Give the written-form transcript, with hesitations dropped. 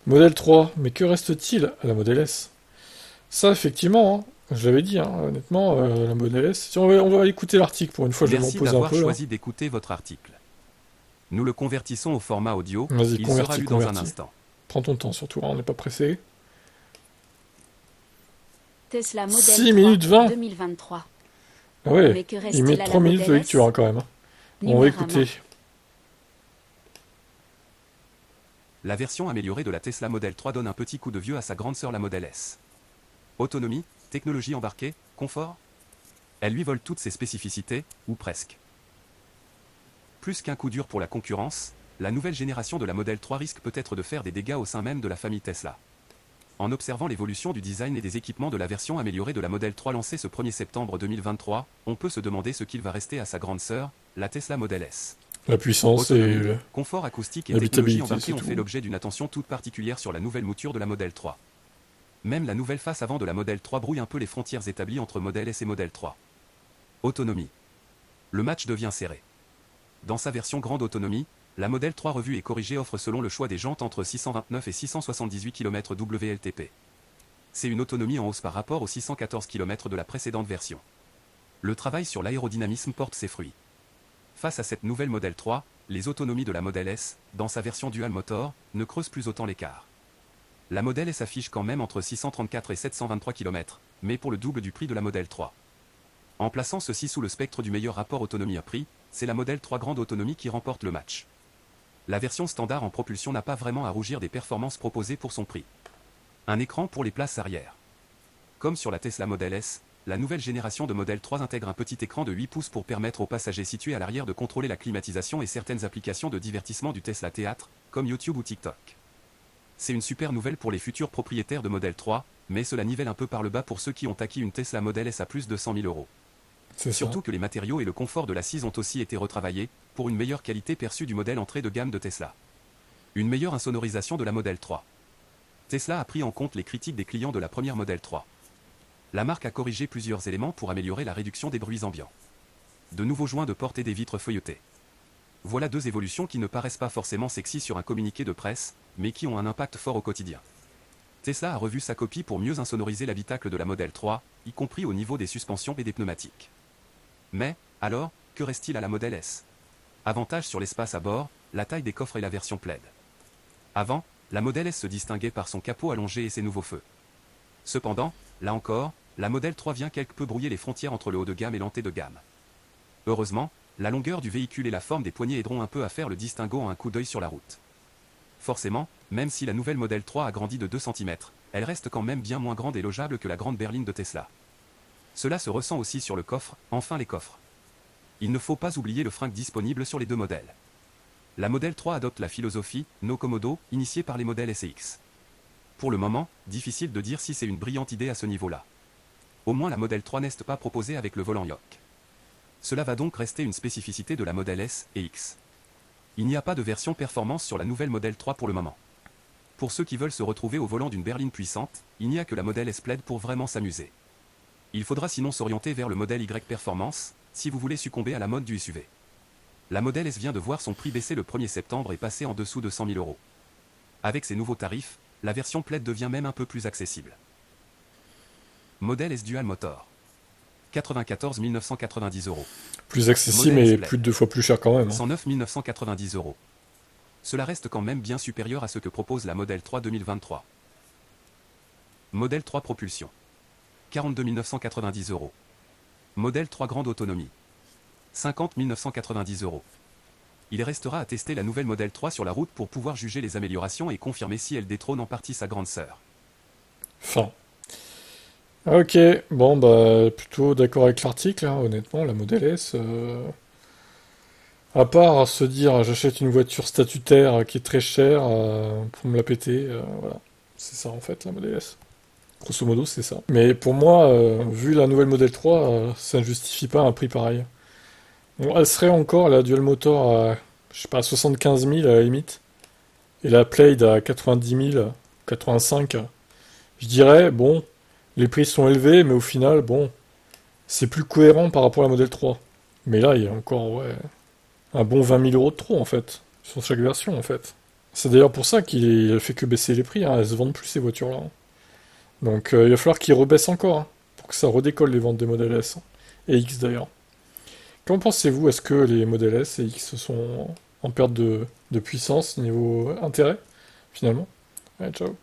Modèle 3, mais que reste-t-il à la Model S? Ça, effectivement, hein, je l'avais dit, hein, honnêtement, la Model S. Si on va écouter l'article pour une fois, je vais me Merci reposer un d'avoir peu là. choisi d'écouter votre article. Nous le convertissons au format audio, Vas-y, il sera convertis, lu dans un convertis. instant. Prends ton temps surtout, hein, on n'est pas pressé. Tesla Model 6 3, minutes 20. 2023. Ah ouais, Mais que il reste-t-il met à la 3 minutes de Model lecture S? hein, quand même. Hein. On va Numérama. écouter. La version améliorée de la Tesla Model 3 donne un petit coup de vieux à sa grande sœur la Model S. Autonomie, technologie embarquée, confort? Elle lui vole toutes ses spécificités, ou presque. Plus qu'un coup dur pour la concurrence, la nouvelle génération de la Model 3 risque peut-être de faire des dégâts au sein même de la famille Tesla. En observant l'évolution du design et des équipements de la version améliorée de la Model 3 lancée ce 1er septembre 2023, on peut se demander ce qu'il va rester à sa grande sœur, la Tesla Model S. La puissance et Autonomie, confort acoustique et technologie l'habitabilité, embarquée c'est ont tout. fait l'objet d'une attention toute particulière sur la nouvelle mouture de la Model 3. Même la nouvelle face avant de la Model 3 brouille un peu les frontières établies entre Model S et Model 3. Autonomie. Le match devient serré. Dans sa version grande autonomie, la Model 3 revue et corrigée offre selon le choix des jantes entre 629 et 678 km WLTP. C'est une autonomie en hausse par rapport aux 614 km de la précédente version. Le travail sur l'aérodynamisme porte ses fruits. Face à cette nouvelle Model 3, les autonomies de la Model S, dans sa version dual motor, ne creusent plus autant l'écart. La Model S affiche quand même entre 634 et 723 km, mais pour le double du prix de la Model 3. En plaçant ceci sous le spectre du meilleur rapport autonomie-prix, c'est la Model 3 grande autonomie qui remporte le match. La version standard en propulsion n'a pas vraiment à rougir des performances proposées pour son prix. Un écran pour les places arrière. Comme sur la Tesla Model S, la nouvelle génération de Model 3 intègre un petit écran de 8 pouces pour permettre aux passagers situés à l'arrière de contrôler la climatisation et certaines applications de divertissement du Tesla Théâtre, comme YouTube ou TikTok. C'est une super nouvelle pour les futurs propriétaires de Model 3, mais cela nivelle un peu par le bas pour ceux qui ont acquis une Tesla Model S à plus de 100 000 euros. C'est ça. Surtout que les matériaux et le confort de l'assise ont aussi été retravaillés, pour une meilleure qualité perçue du modèle entrée de gamme de Tesla. Une meilleure insonorisation de la Model 3. Tesla a pris en compte les critiques des clients de la première Model 3. La marque a corrigé plusieurs éléments pour améliorer la réduction des bruits ambiants. De nouveaux joints de porte et des vitres feuilletées. Voilà deux évolutions qui ne paraissent pas forcément sexy sur un communiqué de presse, mais qui ont un impact fort au quotidien. Tesla a revu sa copie pour mieux insonoriser l'habitacle de la Model 3, y compris au niveau des suspensions et des pneumatiques. Mais, alors, que reste-t-il à la Model S? Avantage sur l'espace à bord, la taille des coffres et la version plaid. Avant, la Model S se distinguait par son capot allongé et ses nouveaux feux. Cependant, là encore, la Model 3 vient quelque peu brouiller les frontières entre le haut de gamme et l'entrée de gamme. Heureusement, la longueur du véhicule et la forme des poignées aideront un peu à faire le distinguo en un coup d'œil sur la route. Forcément, même si la nouvelle Model 3 a grandi de 2 cm, elle reste quand même bien moins grande et logeable que la grande berline de Tesla. Cela se ressent aussi sur le coffre, enfin les coffres. Il ne faut pas oublier le fringue disponible sur les deux modèles. La Model 3 adopte la philosophie « No Commodo » initiée par les modèles S et X. Pour le moment, difficile de dire si c'est une brillante idée à ce niveau-là. Au moins la Model 3 n'est pas proposée avec le volant yoke. Cela va donc rester une spécificité de la Model S et X. Il n'y a pas de version performance sur la nouvelle Model 3 pour le moment. Pour ceux qui veulent se retrouver au volant d'une berline puissante, il n'y a que la Model S Plaid pour vraiment s'amuser. Il faudra sinon s'orienter vers le modèle Y Performance, si vous voulez succomber à la mode du SUV. La Model S vient de voir son prix baisser le 1er septembre et passer en dessous de 100 000 euros. Avec ces nouveaux tarifs, la version Plaid devient même un peu plus accessible. Model S Dual Motor. 94 990 euros. Plus accessible, Model S mais Plaid. plus de 2 fois plus cher quand même. Hein. 109 990 euros. Cela reste quand même bien supérieur à ce que propose la Model 3 2023. Model 3 Propulsion. 42 990 euros. Modèle 3 grande autonomie. 50 990 euros. Il restera à tester la nouvelle Model 3 sur la route pour pouvoir juger les améliorations et confirmer si elle détrône en partie sa grande sœur. Fin. Ok, bon bah plutôt d'accord avec l'article, hein, honnêtement, la Model S. À part se dire j'achète une voiture statutaire qui est très chère pour me la péter, voilà. C'est ça en fait la Model S. Grosso modo, c'est ça. Mais pour moi, vu la nouvelle Model 3, ça ne justifie pas un prix pareil. Bon, elle serait encore la Dual Motor à, je sais pas, 75 000 à la limite. Et la Plaid à 90 000, 85. Je dirais, bon, les prix sont élevés, mais au final, bon, c'est plus cohérent par rapport à la Model 3. Mais là, il y a encore, ouais, un bon 20 000 euros de trop, en fait. Sur chaque version, en fait. C'est d'ailleurs pour ça qu'il fait que baisser les prix, hein. Elles se vendent plus ces voitures-là, hein. Donc il va falloir qu'il rebaisse encore, hein, pour que ça redécolle les ventes des modèles S, hein. Et X d'ailleurs. Qu'en pensez-vous? Est-ce que les modèles S et X sont en perte de puissance niveau intérêt, finalement? Ouais, ciao.